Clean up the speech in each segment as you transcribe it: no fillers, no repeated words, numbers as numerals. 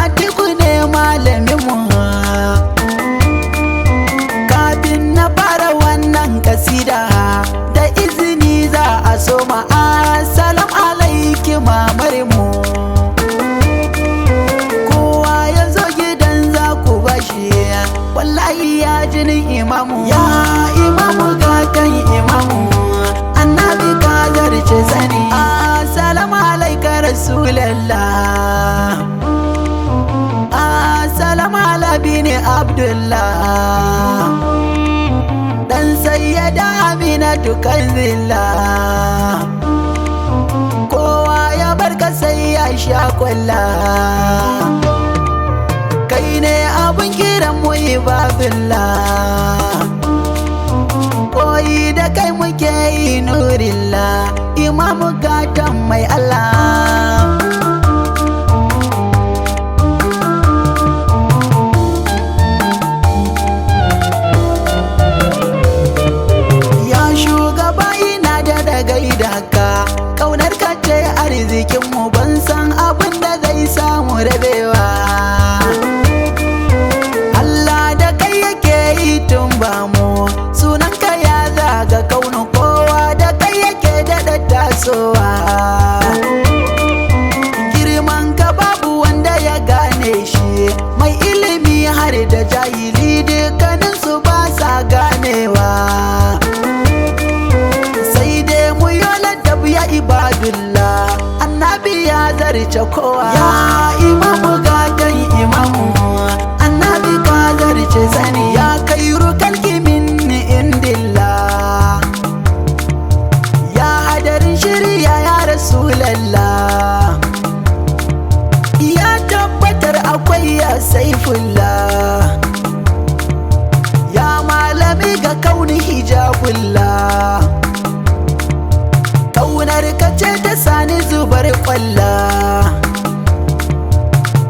Atiku ne malamin mu. Kafin na fara wannan kasida da izini za a soma. Assalamu alaiki mamar mu. Kowa ya zo gidan za ku bashi, wallahi ya jinin imamu. Ya imamu gatan imamu, annabi ka zarce sani. Assalamu alaika rasulallah. Assalamu ala bini abdullah, dan sayyada aminatu kanzillah. Kowa ya barka sai ya sha kwalla, kai ne abin kiran mu ibadullah. Koyi da kai muke yi nurillah, imamu gatan mai Allah. Kaunar ka ce arzikin mu, ban san abin da zai samu rabewa. Allah da kai yake yi tun ba mu, sunan ka ya zaga kaunu, kowa da kai yake daɗa tasowa. Girman ka babu wanda ya gane shi, mai ilimi har da jahili dukkanin su ba sa ganewa. Ya ibadullah, annabi ya zarce kowa. Ya imamu gatan imamu, annabi ka zarce sani. Ya kairu kalki min indillah, ya hadarin shirya ya rasulallah. Ya tabbatar akwai ya saifullah, ya malami ga kauni hijabullah. Kaunar ka ce ta sani zubar kwalla,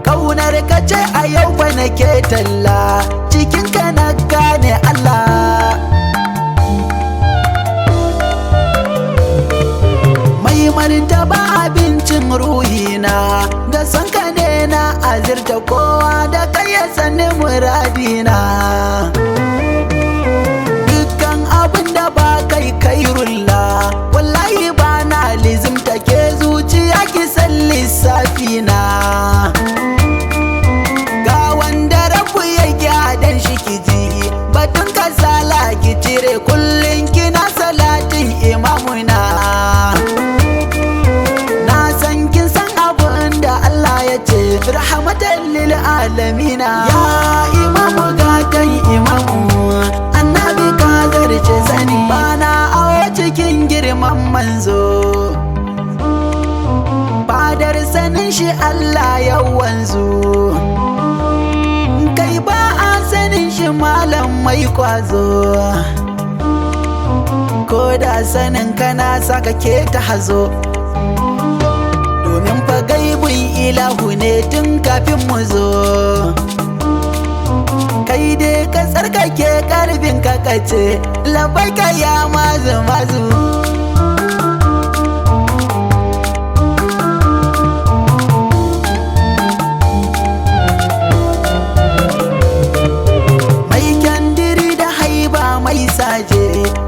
kaunar ka ce a yau ba nake talla, cikin ka na gane Allah. Mai martaba abincin ruhina, da son ka ne na azirta kowa, da kai ya sani muradina. Dukkan abin da ba kai kairulla, wallahi ba na lizimta ke zuciya ki san lissafi na. Ga wanda rabu ya gyadan shi ki ji, batun kasala ki cire, kullum kina salatin imamuna. Na san kin san abin da Allah ya ce, rahmatan lil alamina. Ya imamu gatan imamu, annabi ka zarce sani. Bana awo cikin girman manzo, fadar sanin shi Allah ya wanzu. Kai ba a sanin shi malam mai kwazo, ko da sanin kana saka ke ta hazo. Domin fa gaibun ilahu ne tun kafin mu zo. Kai dai ka tsarkake karbin ka kace, labaika ya mazu mazu. Mai kyandiri da haiba mai saje,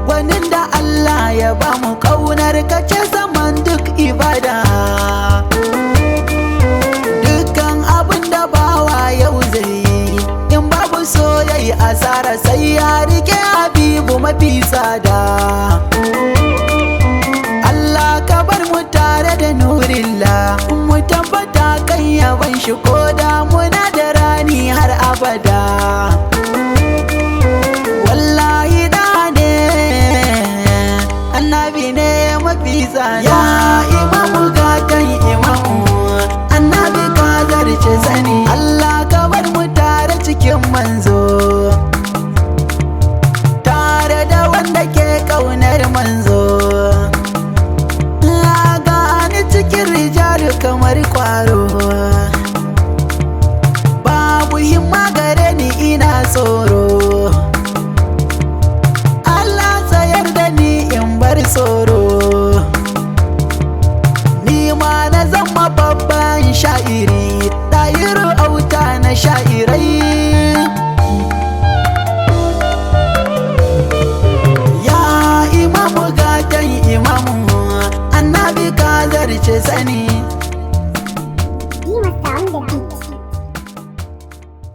gwanin da Allah ya ba mu, kaunar ka ce zaman duk ibada. Dukkan abin da bawa yau zai yi, in babu soyayya asara, sai ya rike habibu mafi tsada. Allah ka bar mu tare da nurillah, mu tabbata kan yaban shi, ko da muna da rani har abada. Wallahi da ne annabi ne mafi tsada. Ya imamu gatan imamu, annabi ka zarce sani. Allah ka bar mu tare cikin manzo, tare da wanda ke kaunar manzo. Gani cikin rijalu kamar kwaro, babu himma gare ni ina tsoro. Allah tsayar da ni in bar tsoro, ni ma na zama babban sha'iri. Tayiru sani